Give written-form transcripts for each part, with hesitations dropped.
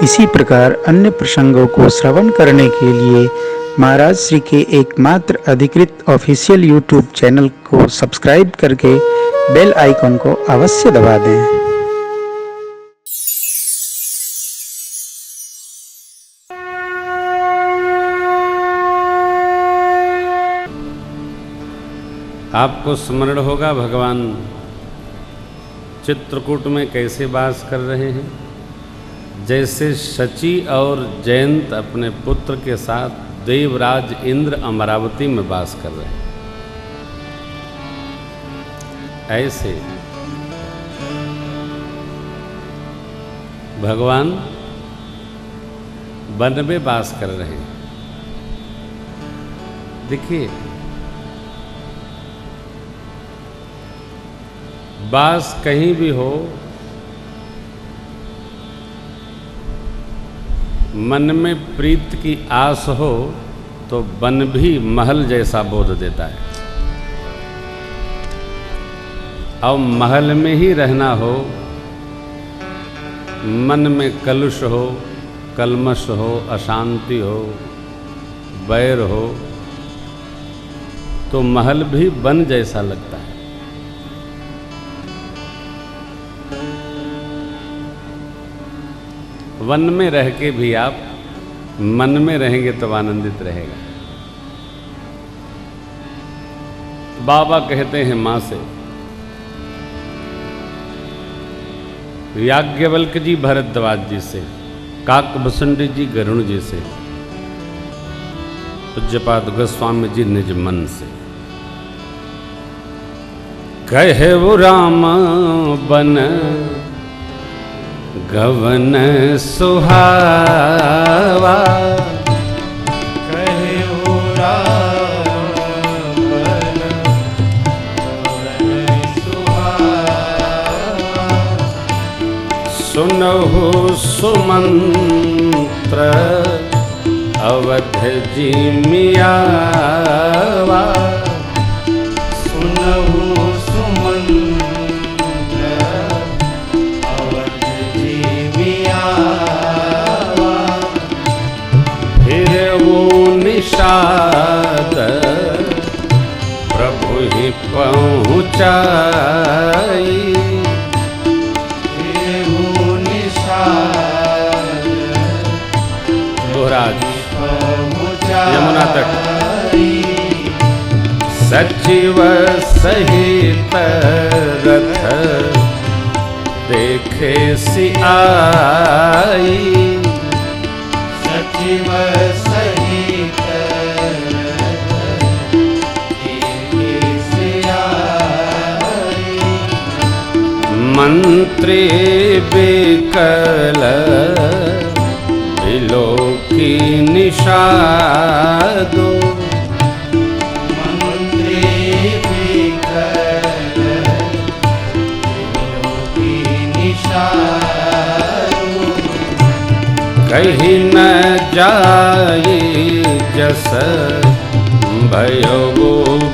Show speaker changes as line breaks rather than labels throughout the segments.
इसी प्रकार अन्य प्रसंगों को श्रवण करने के लिए महाराज श्री के एकमात्र अधिकृत ऑफिशियल यूट्यूब चैनल को सब्सक्राइब करके बेल आइकन को अवश्य दबा दें।
आपको स्मरण होगा भगवान चित्रकूट में कैसे वास कर रहे हैं। जैसे शची और जयंत अपने पुत्र के साथ देवराज इंद्र अमरावती में वास कर रहे हैं, ऐसे भगवान वन में वास कर रहे हैं। देखिए, वास कहीं भी हो, मन में प्रीत की आस हो तो वन भी महल जैसा बोध देता है। और महल में ही रहना हो, मन में कलुष हो, कलमश हो, अशांति हो, बैर हो, तो महल भी वन जैसा लगता है। वन में रह के भी आप मन में रहेंगे तो आनंदित रहेगा। बाबा कहते हैं मां से, याज्ञवल्क्य जी भरद्वाज जी से, काकभूषुंडी जी गरुण जी से, पूज्यपाद गोस्वामी जी निज मन से, कहे वो राम बन गवन सुहावा,
कहे वो राम बन गवन सुहावा,
सुनहु सुमंत्र अवध जी मियावा,
सुनहु
निषाद प्रभु ही पहुँचाई,
निषाद
दोहराज यमुना तट सचिव सहित रथ देखे सि आई,
सचिव सहित
मंत्री बिकल विलोकी निषादो,
मंत्री बिकल विलोकी निषादो,
कहीं न जाई जस भयो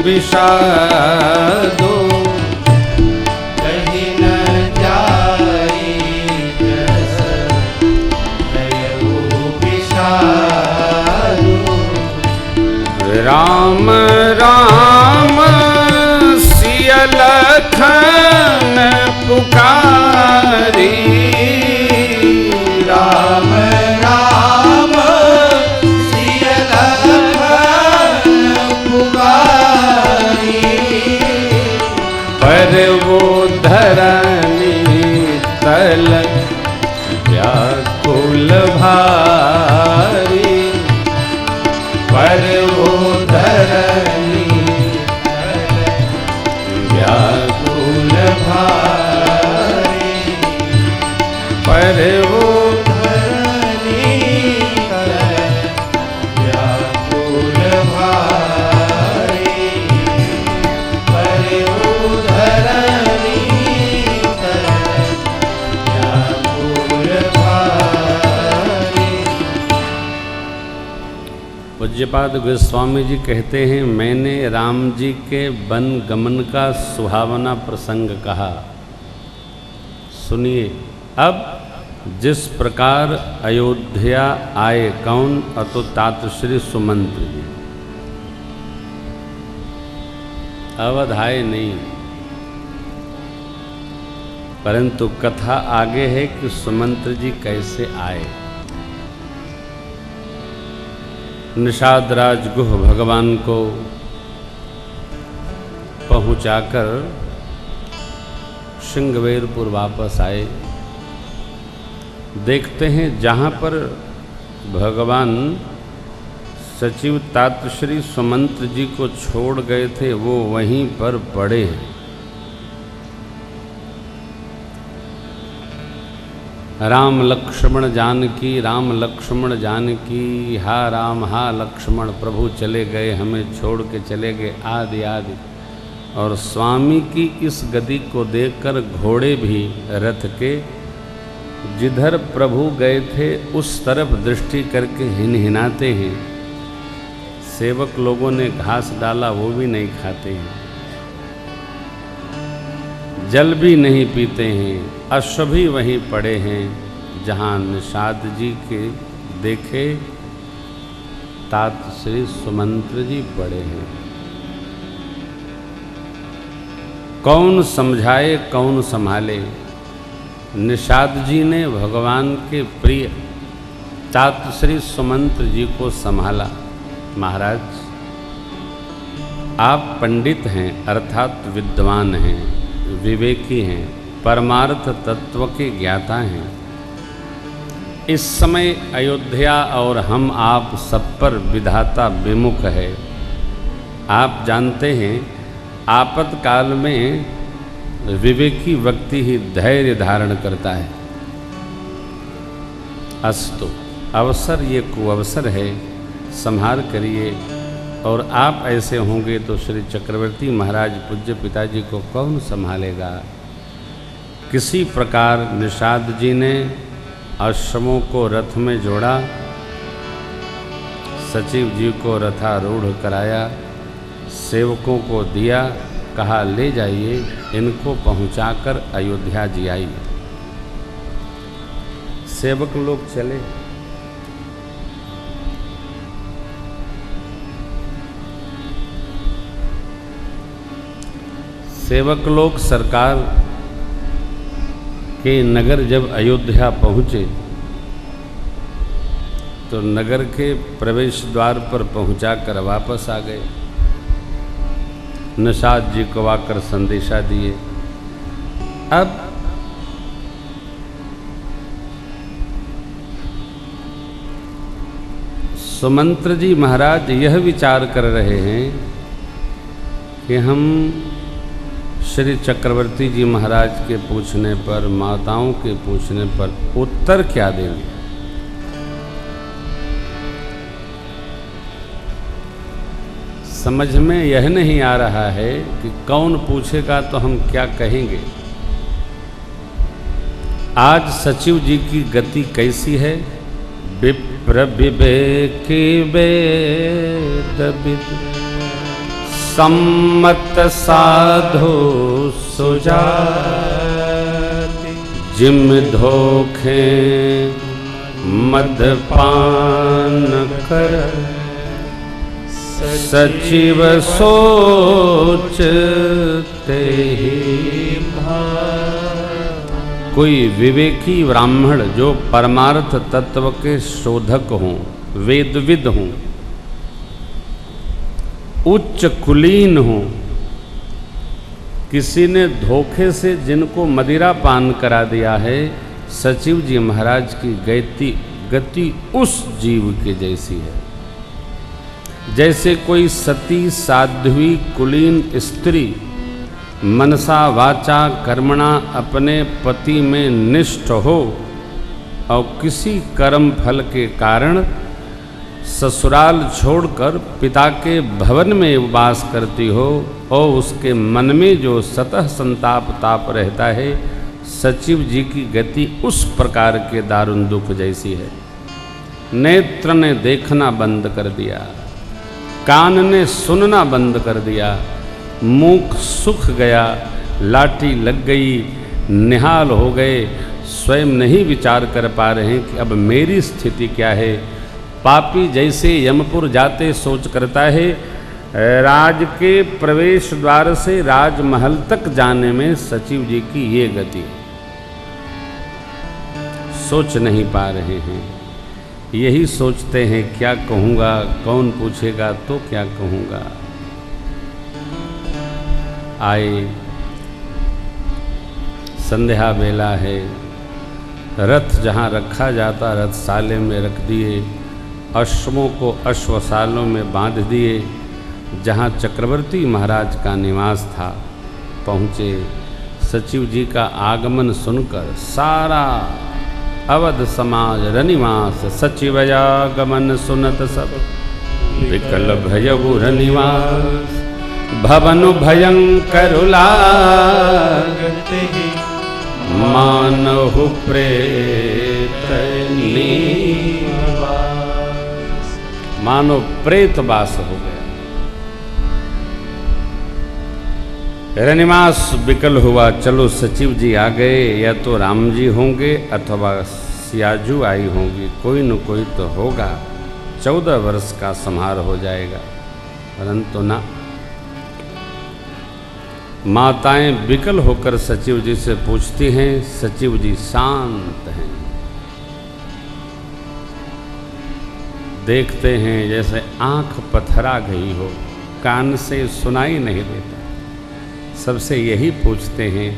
विषादो,
कहीं न जाई जस भयो विषादो,
राम राम सिया लखन पुकारी,
राम राम सिया लखन पुकारी,
पर वो धरनी तल व्याकुल भारी,
पर वो धरनी तल व्याकुल भारी,
पर वो
धरनी तल व्याकुल भारी, पर वो धरनी तल व्याकुल भारी।
पूज्यपाद गोस्वामी जी कहते हैं, मैंने राम जी के वन गमन का सुहावना प्रसंग कहा। सुनिए, अब जिस प्रकार अयोध्या आए कौन, अतो तात श्री सुमंत्र जी। अवध आए नहीं, परंतु कथा आगे है कि सुमंत्र जी कैसे आए। निषाद राज गुह भगवान को पहुंचाकर श्रृंगवेरपुर वापस आए। देखते हैं जहाँ पर भगवान सचिव तात श्री सुमंत्र जी को छोड़ गए थे वो वहीं पर पड़े हैं। राम लक्ष्मण जानकी, राम लक्ष्मण जानकी, हा राम हा लक्ष्मण, प्रभु चले गए हमें छोड़ के चले गए, आदि आदि। और स्वामी की इस गति को देखकर घोड़े भी रथ के जिधर प्रभु गए थे उस तरफ दृष्टि करके हिनहिनाते हैं। सेवक लोगों ने घास डाला वो भी नहीं खाते हैं, जल भी नहीं पीते हैं, अश्व भी वहीं पड़े हैं जहाँ निषाद जी के देखे तात श्री सुमंत्र जी पड़े हैं। कौन समझाए कौन संभाले। निषाद जी ने भगवान के प्रिय तात श्री सुमंत्र जी को संभाला। महाराज आप पंडित हैं, अर्थात विद्वान हैं, विवेकी हैं, परमार्थ तत्व के ज्ञाता हैं। इस समय अयोध्या और हम आप सब पर विधाता विमुख है। आप जानते हैं आपातकाल में विवेकी व्यक्ति ही धैर्य धारण करता है। अस्तु अवसर ये कुअवसर है, संहार करिए। और आप ऐसे होंगे तो श्री चक्रवर्ती महाराज पूज्य पिताजी को कौन संभालेगा। किसी प्रकार निषाद जी ने अश्वों को रथ में जोड़ा, सचिव जी को रथारूढ़ कराया, सेवकों को दिया, कहा ले जाइए इनको पहुंचाकर अयोध्या जी आई। सेवक लोग चले। सेवक लोग सरकार के नगर जब अयोध्या पहुँचे तो नगर के प्रवेश द्वार पर पहुंचाकर वापस आ गए। निषाद जी को आकर संदेशा दिए। अब सुमंत्र जी महाराज यह विचार कर रहे हैं कि हम श्री चक्रवर्ती जी महाराज के पूछने पर, माताओं के पूछने पर उत्तर क्या देंगे। समझ में यह नहीं आ रहा है कि कौन पूछेगा तो हम क्या कहेंगे। आज सचिव जी की गति कैसी है। विप्र विवेकी वेद विद सम्मत साधु सुजाति, जिम धोखे मदपान कर, सचिव सोचते ही कोई विवेकी ब्राह्मण जो परमार्थ तत्व के शोधक हों, वेदविद हों, उच्च कुलीन हों, किसी ने धोखे से जिनको मदिरा पान करा दिया है, सचिव जी महाराज की गति उस जीव के जैसी है जैसे कोई सती साध्वी कुलीन स्त्री मनसा वाचा कर्मणा अपने पति में निष्ठ हो और किसी कर्म फल के कारण ससुराल छोड़कर पिता के भवन में वास करती हो और उसके मन में जो सतह संताप ताप रहता है, सचिव जी की गति उस प्रकार के दारुण दुख जैसी है। नेत्र ने देखना बंद कर दिया, कान ने सुनना बंद कर दिया, मुख सूख गया, लाठी लग गई, निहाल हो गए, स्वयं नहीं विचार कर पा रहे हैं कि अब मेरी स्थिति क्या है। पापी जैसे यमपुर जाते सोच करता है, राज के प्रवेश द्वार से राजमहल तक जाने में सचिव जी की ये गति, सोच नहीं पा रहे हैं। यही सोचते हैं क्या कहूँगा, कौन पूछेगा तो क्या कहूँगा। आए, संध्या बेला है, रथ जहाँ रखा जाता रथशाले में रख दिए, अश्वों को अश्वशालों में बांध दिए। जहाँ चक्रवर्ती महाराज का निवास था पहुँचे। सचिव जी का आगमन सुनकर सारा अवध समाज रनिवास, सचिवयागमन सुनत सब विकल भयउ रनिवास, भवनु भयंकर लागते मानहु प्रेत निवास। मानो प्रेत वास हो गया। रनिवास विकल हुआ। चलो सचिव जी आ गए, या तो राम जी होंगे अथवा सियाजू आई होंगी, कोई न कोई तो होगा, 14 वर्ष का संहार हो जाएगा। परंतु ना, माताएं विकल होकर सचिव जी से पूछती हैं। सचिव जी शांत हैं, देखते हैं जैसे आंख पथरा गई हो, कान से सुनाई नहीं देता। सबसे यही पूछते हैं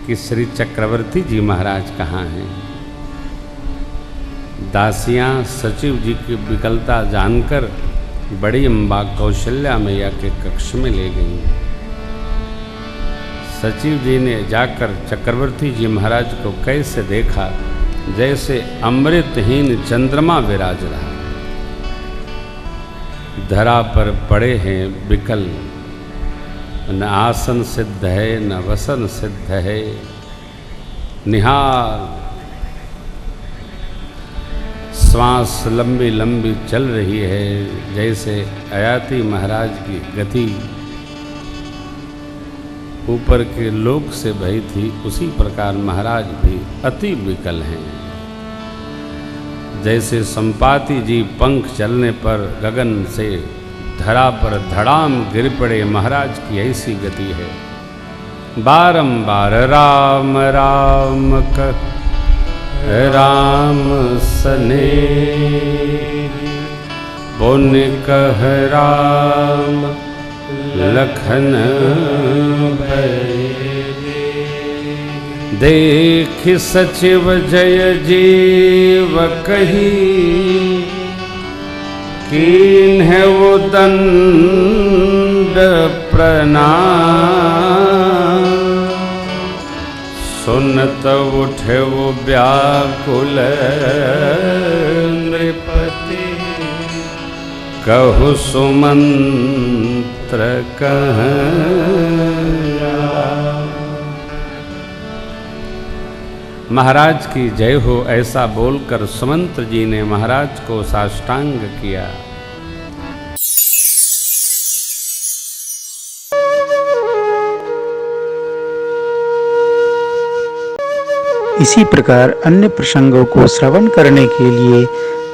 कि श्री चक्रवर्ती जी महाराज कहाँ हैं। दासियां सचिव जी की विकलता जानकर बड़ी अम्बा कौशल्या मैया के कक्ष में ले गईं। सचिव जी ने जाकर चक्रवर्ती जी महाराज को कैसे देखा, जैसे अमृतहीन चंद्रमा विराज रहा, धरा पर पड़े हैं विकल, न आसन सिद्ध है न वसन सिद्ध है, निहाल श्वास लंबी लंबी चल रही है, जैसे अयाति महाराज की गति ऊपर के लोक से बही थी, उसी प्रकार महाराज भी अति विकल हैं। जैसे संपाति जी पंख चलने पर गगन से धरा पर धड़ाम गिर पड़े, महाराज की ऐसी गति है। बारंबार राम राम कह राम सने, पुन कह राम लखन भय, देख सचिव जय जीव कही, कीन्ह वो दंड प्रणाम, सुनत उठे वो व्याकुल नृपति, कहु सुमंत्र महाराज की जय हो, ऐसा बोलकर सुमंत्र जी ने महाराज को साष्टांग किया।
इसी प्रकार अन्य प्रसंगों को श्रवण करने के लिए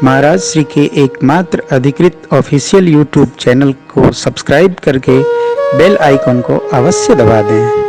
महाराज श्री के एकमात्र अधिकृत ऑफिशियल यूट्यूब चैनल को सब्सक्राइब करके बेल आइकन को अवश्य दबा दें।